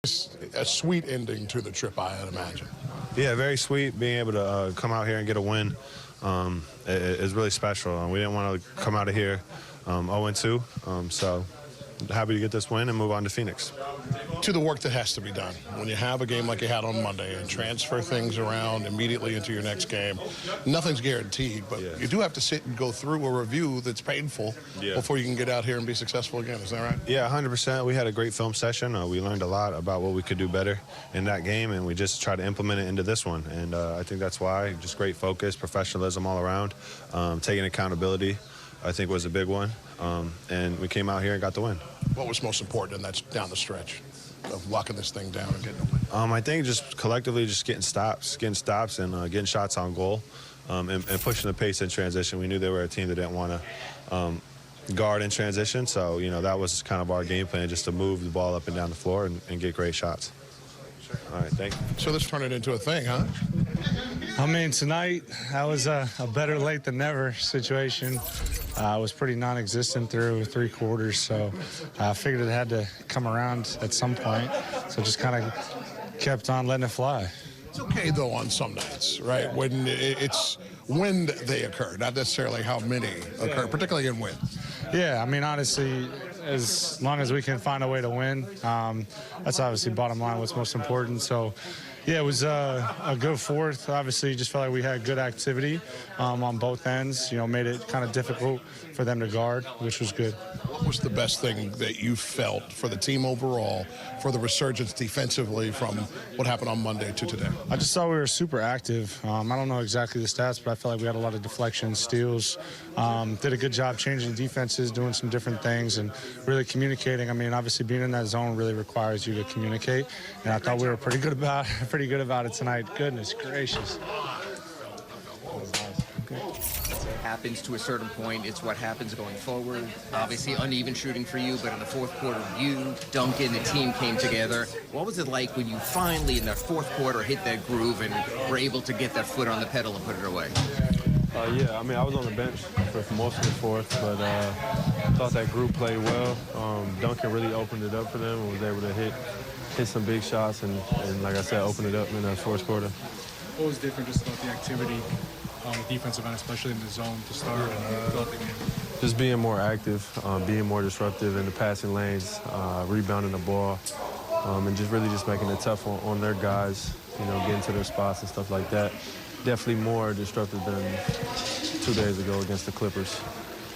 It's a sweet ending to the trip, I'd imagine. Yeah, very sweet. Being able to come out here and get a win is really special. We didn't want to come out of here 0-2, so happy to get this win and move on to Phoenix. To the work that has to be done. When you have a game like you had on Monday and transfer things around immediately into your next game, nothing's guaranteed, but you do have to sit and go through a review that's painful before you can get out here and be successful again. Is that right? Yeah, 100%. We had a great film session. We learned a lot about what we could do better in that game, and we just tried to implement it into this one. And I think that's why just great focus, professionalism all around, taking accountability, I think was a big one. And we came out here and got the win. What was most important, and that's down the stretch of locking this thing down and getting the win? I think just collectively just getting stops and getting shots on goal and pushing the pace in transition. We knew they were a team that didn't want to guard in transition, so, that was kind of our game plan, just to move the ball up and down the floor and get great shots. All right, thank you. So let's turn it into a thing, huh? I mean, tonight, that was a better late than never situation. It was pretty non-existent through 3 quarters, so I figured it had to come around at some point. So just kind of kept on letting it fly. It's okay, though, on some nights, right? When it's when they occur, not necessarily how many occur, particularly in wins. Yeah, I mean, honestly, as long as we can find a way to win, that's obviously bottom line what's most important. So, yeah, it was a good fourth. Obviously, just felt like we had good activity on both ends. Made it kind of difficult for them to guard, which was good. What was the best thing that you felt for the team overall, for the resurgence defensively from what happened on Monday to today? I just thought we were super active. I don't know exactly the stats, but I felt like we had a lot of deflections, steals. Did a good job changing defenses, doing some different things, and really communicating. I mean, obviously being in that zone really requires you to communicate, and I thought we were pretty good about it tonight. Goodness gracious. Happens to a certain point. It's what happens going forward. Obviously uneven shooting for you, but in the fourth quarter, you, Duncan, the team came together. What was it like when you finally, in the fourth quarter, hit that groove and were able to get that foot on the pedal and put it away? Yeah, I mean, I was on the bench for most of the fourth, but I thought that group played well. Duncan really opened it up for them and was able to hit some big shots and like I said, open it up in the fourth quarter. What was different just about the activity on the defensive end, especially in the zone to start and throughout the game? Just being more active, being more disruptive in the passing lanes, rebounding the ball, and just really just making it tough on their guys, getting to their spots and stuff like that. Definitely more disruptive than 2 days ago against the Clippers.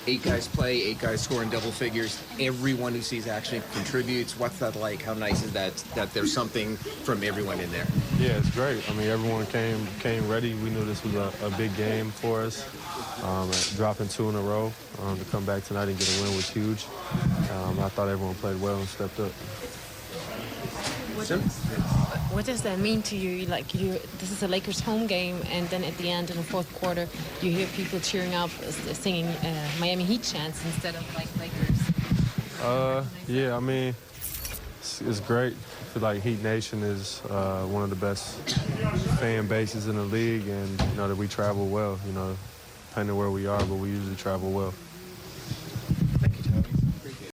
8 guys play, 8 guys score in double figures. Everyone who sees action contributes. What's that like? How nice is that there's something from everyone in there? Yeah, it's great. I mean, everyone came ready. We knew this was a big game for us. Dropping 2 in a row to come back tonight and get a win was huge. I thought everyone played well and stepped up. What does that mean to you? This is a Lakers home game, and then at the end in the fourth quarter, you hear people cheering up, singing Miami Heat chants instead of Lakers. Yeah, I mean, it's great. I feel like Heat Nation is one of the best fan bases in the league, and that we travel well. Depending where we are, but we usually travel well.